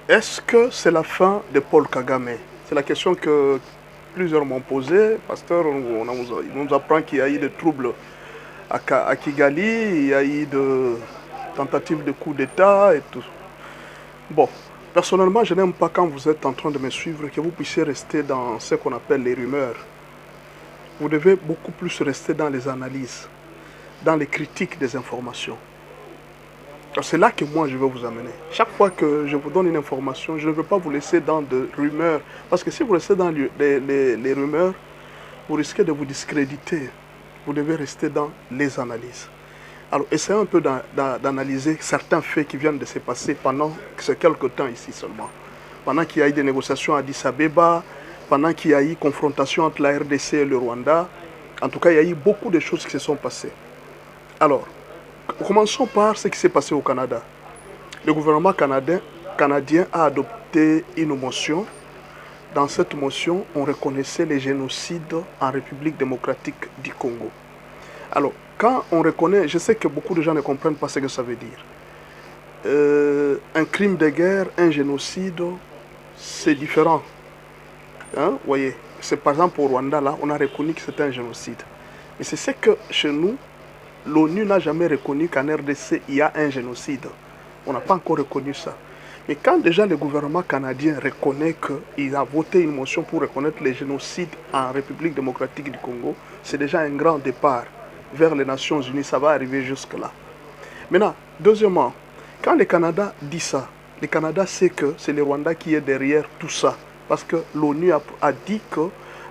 Est-ce que c'est la fin de Paul Kagame? C'est la question que plusieurs m'ont posée. Pasteur, il nous apprend qu'il y a eu des troubles à Kigali, il y a eu de tentatives de coup d'État et tout. Bon, personnellement, je n'aime pas quand vous êtes en train de me suivre que vous puissiez rester dans ce qu'on appelle les rumeurs. Vous devez beaucoup plus rester dans les analyses, dans les critiques des informations. C'est là que moi je veux vous amener. Chaque fois que je vous donne une information, je ne veux pas vous laisser dans de rumeurs. Parce que si vous restez dans les rumeurs, vous risquez de vous discréditer. Vous devez rester dans les analyses. Alors essayez un peu d'analyser certains faits qui viennent de se passer pendant ce quelques temps ici seulement. Pendant qu'il y a eu des négociations à Addis Abeba, pendant qu'il y a eu confrontation entre la RDC et le Rwanda. En tout cas, il y a eu beaucoup de choses qui se sont passées. Alors, commençons par ce qui s'est passé au Canada. Le gouvernement canadien a adopté une motion. Dans cette motion, on reconnaissait les génocides en République démocratique du Congo. Alors, quand on reconnaît, je sais que beaucoup de gens ne comprennent pas ce que ça veut dire. Un crime de guerre, un génocide, c'est différent. Hein, voyez, c'est par exemple au Rwanda, là, on a reconnu que c'était un génocide. Et c'est ce que chez nous, l'ONU n'a jamais reconnu qu'en RDC, il y a un génocide. On n'a pas encore reconnu ça. Mais quand déjà le gouvernement canadien reconnaît qu'il a voté une motion pour reconnaître les génocides en République démocratique du Congo, c'est déjà un grand départ vers les Nations Unies. Ça va arriver jusque-là. Maintenant, deuxièmement, quand le Canada dit ça, le Canada sait que c'est le Rwanda qui est derrière tout ça. Parce que l'ONU a dit que,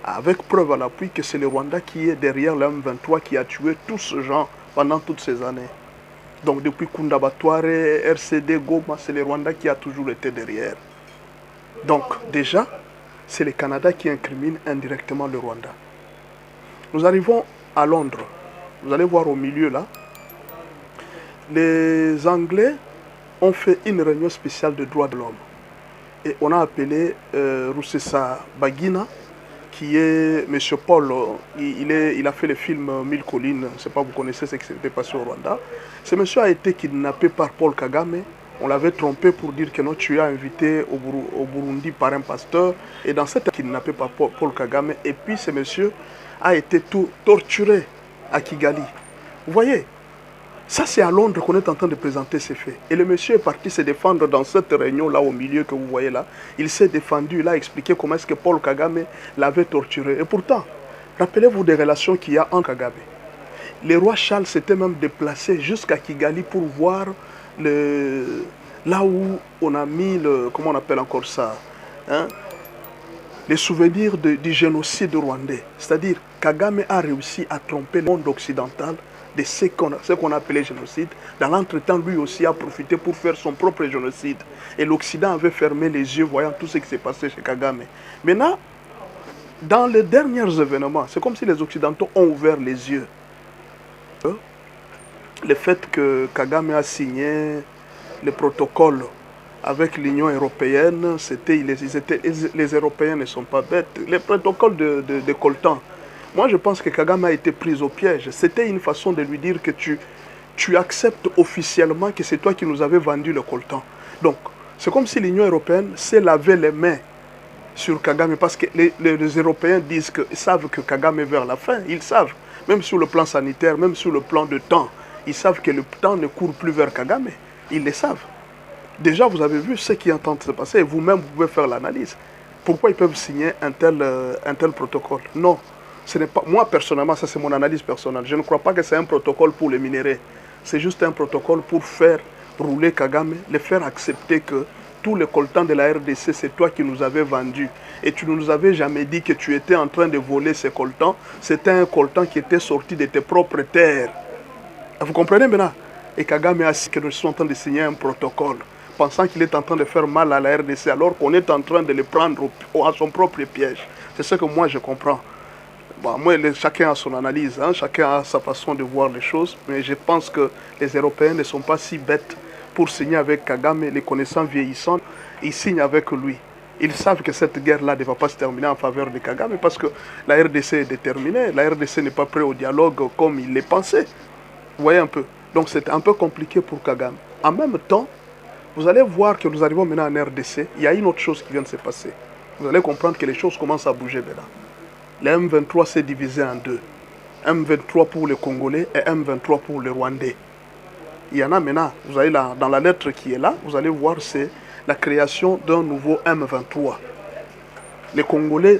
avec preuve à l'appui, que c'est le Rwanda qui est derrière le M23 qui a tué tous ces gens pendant toutes ces années. Donc depuis Kundabatware, RCD, Goma, c'est le Rwanda qui a toujours été derrière. Donc déjà, c'est le Canada qui incrimine indirectement le Rwanda. Nous arrivons à Londres. Vous allez voir au milieu là. Les Anglais ont fait une réunion spéciale de droits de l'homme. Et on a appelé Rusesabagina, qui est M. Paul, il a fait le film Mille collines, je ne sais pas, vous connaissez ce qui s'était passé au Rwanda. Ce monsieur a été kidnappé par Paul Kagame. On l'avait trompé pour dire que non, tu es invité au Burundi par un pasteur. Et dans cette kidnappé par Paul Kagame, et puis ce monsieur a été torturé à Kigali. Vous voyez, ça c'est à Londres qu'on est en train de présenter ces faits. Et le monsieur est parti se défendre dans cette réunion-là au milieu que vous voyez là. Il s'est défendu, il a expliqué comment est-ce que Paul Kagame l'avait torturé. Et pourtant, rappelez-vous des relations qu'il y a entre Kagame. Le roi Charles s'était même déplacé jusqu'à Kigali pour voir là où on a mis comment on appelle encore ça, hein, les souvenirs du génocide rwandais. C'est-à-dire, Kagame a réussi à tromper le monde occidental de ce qu'on appelait génocide. Dans l'entretemps, lui aussi a profité pour faire son propre génocide. Et l'Occident avait fermé les yeux voyant tout ce qui s'est passé chez Kagame. Maintenant, dans les derniers événements, c'est comme si les Occidentaux ont ouvert les yeux. Le fait que Kagame a signé le protocole avec l'Union européenne, les Européens ne sont pas bêtes. Le protocole de Coltan, moi je pense que Kagame a été pris au piège. C'était une façon de lui dire que tu acceptes officiellement que c'est toi qui nous avais vendu le coltan. Donc, c'est comme si l'Union européenne s'est lavé les mains sur Kagame, parce que les Européens disent qu'ils savent que Kagame est vers la fin. Ils savent, même sur le plan sanitaire, même sur le plan de temps, ils savent que le temps ne court plus vers Kagame. Ils le savent. Déjà, vous avez vu ce qui est en train de se passer, et vous-même, vous pouvez faire l'analyse. Pourquoi ils peuvent signer un tel protocole? Non. Ce n'est pas, moi, personnellement, ça c'est mon analyse personnelle. Je ne crois pas que c'est un protocole pour les minéraux. C'est juste un protocole pour faire rouler Kagame, le faire accepter que tous les coltans de la RDC, c'est toi qui nous avais vendu. Et tu ne nous avais jamais dit que tu étais en train de voler ces coltans. C'était un coltan qui était sorti de tes propres terres. Vous comprenez maintenant? Et Kagame a dit que nous sommes en train de signer un protocole, pensant qu'il est en train de faire mal à la RDC, alors qu'on est en train de le prendre à son propre piège. C'est ce que moi je comprends. Bon, moi, chacun a son analyse, hein, chacun a sa façon de voir les choses, mais je pense que les Européens ne sont pas si bêtes pour signer avec Kagame, les connaissants vieillissants, ils signent avec lui. Ils savent que cette guerre-là ne va pas se terminer en faveur de Kagame, parce que la RDC est déterminée, la RDC n'est pas prête au dialogue comme il le pensait. Vous voyez un peu. Donc c'est un peu compliqué pour Kagame. En même temps, Vous allez voir que nous arrivons maintenant en RDC, il y a une autre chose qui vient de se passer. Vous allez comprendre que les choses commencent à bouger maintenant. Le M23 s'est divisé en deux. M23 pour les Congolais et M23 pour les Rwandais. Il y en a maintenant, vous allez là, dans la lettre qui est là, vous allez voir, c'est la création d'un nouveau M23. Les Congolais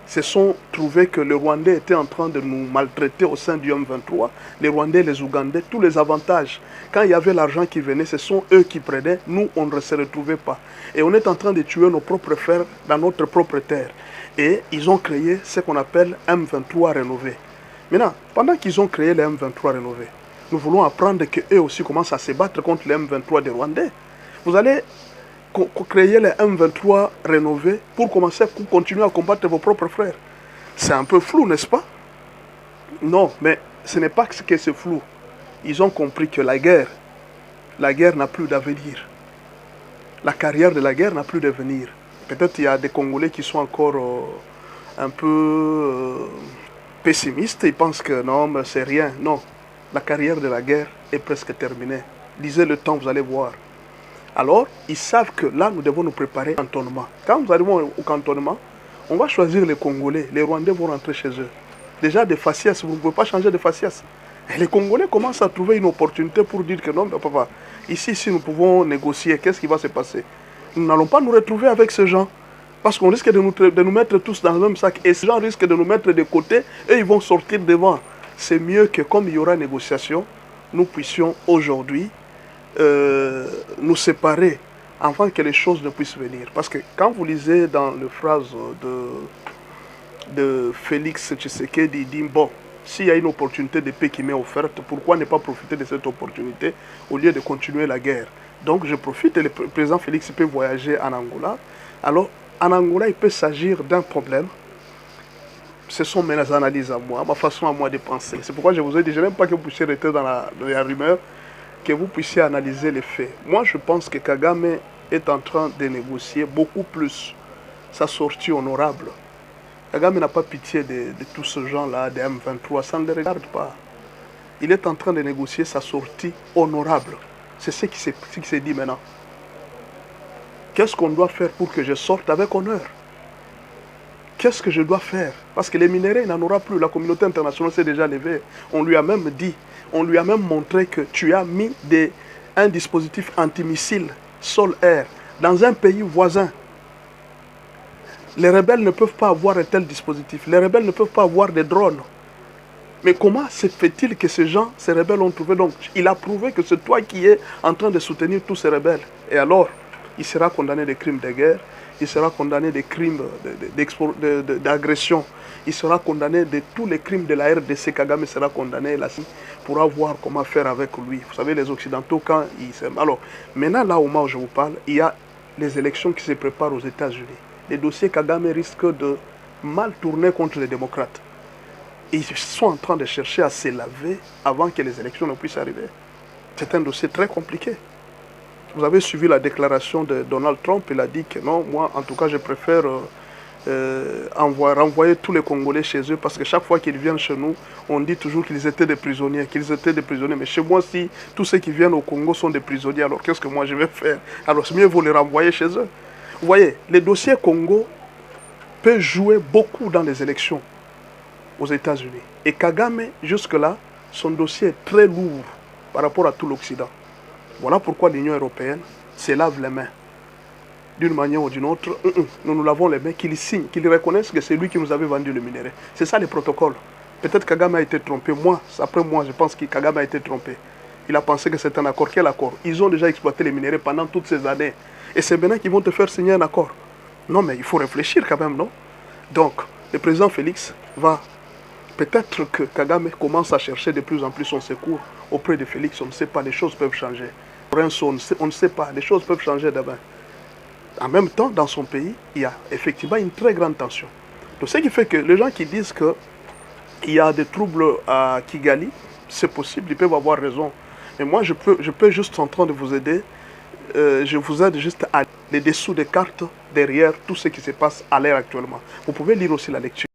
se sont trouvés que les Rwandais étaient en train de nous maltraiter au sein du M23. Les Rwandais, les Ougandais, tous les avantages. Quand il y avait l'argent qui venait, ce sont eux qui prenaient. Nous, on ne se retrouvait pas. Et on est en train de tuer nos propres frères dans notre propre terre. Et ils ont créé ce qu'on appelle M23 rénové. Maintenant, pendant qu'ils ont créé le M23 rénové, nous voulons apprendre qu'eux aussi commencent à se battre contre le M23 des Rwandais. Vous allez créer le M23 rénové pour continuer à combattre vos propres frères. C'est un peu flou, n'est-ce pas? Non, mais ce n'est pas que c'est flou. Ils ont compris que la guerre n'a plus d'avenir. La carrière de la guerre n'a plus d'avenir. Peut-être il y a des Congolais qui sont encore un peu pessimistes. Ils pensent que non, mais c'est rien. Non, la carrière de la guerre est presque terminée. Lisez le temps, vous allez voir. Alors, ils savent que là, nous devons nous préparer au cantonnement. Quand nous arrivons au cantonnement, on va choisir les Congolais. Les Rwandais vont rentrer chez eux. Déjà, des faciès, vous ne pouvez pas changer de faciès. Et les Congolais commencent à trouver une opportunité pour dire que non, mais papa, ici, nous pouvons négocier. Qu'est-ce qui va se passer? Nous n'allons pas nous retrouver avec ces gens. Parce qu'on risque de nous mettre tous dans le même sac. Et ces gens risquent de nous mettre de côté et ils vont sortir devant. C'est mieux que comme il y aura négociation, nous puissions aujourd'hui nous séparer avant que les choses ne puissent venir. Parce que quand vous lisez dans les phrases de Félix Tshisekedi, il dit, bon, s'il y a une opportunité de paix qui m'est offerte, pourquoi ne pas profiter de cette opportunité au lieu de continuer la guerre? Donc je profite et le président Félix peut voyager en Angola. Alors en Angola, il peut s'agir d'un problème. Ce sont mes analyses à moi, ma façon à moi de penser. C'est pourquoi je vous ai dit, je n'aime pas que vous puissiez rester dans la rumeur, que vous puissiez analyser les faits. Moi, je pense que Kagame est en train de négocier beaucoup plus sa sortie honorable. Kagame n'a pas pitié de tous ce gens-là, des M23, ça ne les regarde pas. Il est en train de négocier sa sortie honorable. C'est ce qui s'est dit maintenant. Qu'est-ce qu'on doit faire pour que je sorte avec honneur? Qu'est-ce que je dois faire? Parce que les minéraux, il n'en aura plus. La communauté internationale s'est déjà levée. On lui a même dit, on lui a même montré que tu as mis un dispositif antimissile sol-air dans un pays voisin. Les rebelles ne peuvent pas avoir un tel dispositif. Les rebelles ne peuvent pas avoir des drones. Mais comment se fait-il que ces rebelles ont trouvé? Donc, il a prouvé que c'est toi qui es en train de soutenir tous ces rebelles. Et alors, il sera condamné des crimes de guerre. Il sera condamné des crimes d'agression. Il sera condamné de tous les crimes de la RDC. Kagame sera condamné là pour voir comment faire avec lui. Vous savez, les Occidentaux, quand ils s'aiment. Alors, maintenant, là au moment où je vous parle, il y a les élections qui se préparent aux États-Unis. Les dossiers Kagame risquent de mal tourner contre les démocrates. Et ils sont en train de chercher à se laver avant que les élections ne puissent arriver. C'est un dossier très compliqué. Vous avez suivi la déclaration de Donald Trump. Il a dit que non, moi, en tout cas, je préfère renvoyer tous les Congolais chez eux parce que chaque fois qu'ils viennent chez nous, on dit toujours qu'ils étaient des prisonniers, Mais chez moi, si tous ceux qui viennent au Congo sont des prisonniers, alors qu'est-ce que moi je vais faire? Alors c'est mieux vous les renvoyer chez eux. Vous voyez, le dossier Congo peut jouer beaucoup dans les élections aux États-Unis. Et Kagame, jusque-là, son dossier est très lourd par rapport à tout l'Occident. Voilà pourquoi l'Union européenne se lave les mains. D'une manière ou d'une autre, nous nous lavons les mains, qu'il signe, qu'il reconnaisse que c'est lui qui nous avait vendu le minerai. C'est ça les protocoles. Peut-être Kagame a été trompé. Après moi, je pense que Kagame a été trompé. Il a pensé que c'est un accord. Quel accord? Ils ont déjà exploité les minerais pendant toutes ces années. Et c'est maintenant qu'ils vont te faire signer un accord. Non, mais il faut réfléchir quand même, non? Donc, le président Félix va... Peut-être que Kagame commence à chercher de plus en plus son secours auprès de Félix. On ne sait pas, les choses peuvent changer. On ne sait pas, les choses peuvent changer demain. En même temps, dans son pays, il y a effectivement une très grande tension. Donc, ce qui fait que les gens qui disent qu'il y a des troubles à Kigali, c'est possible, ils peuvent avoir raison. Mais moi, je peux juste en train de vous aider. Je vous aide juste à les dessous des cartes derrière tout ce qui se passe à l'heure actuellement. Vous pouvez lire aussi la lecture.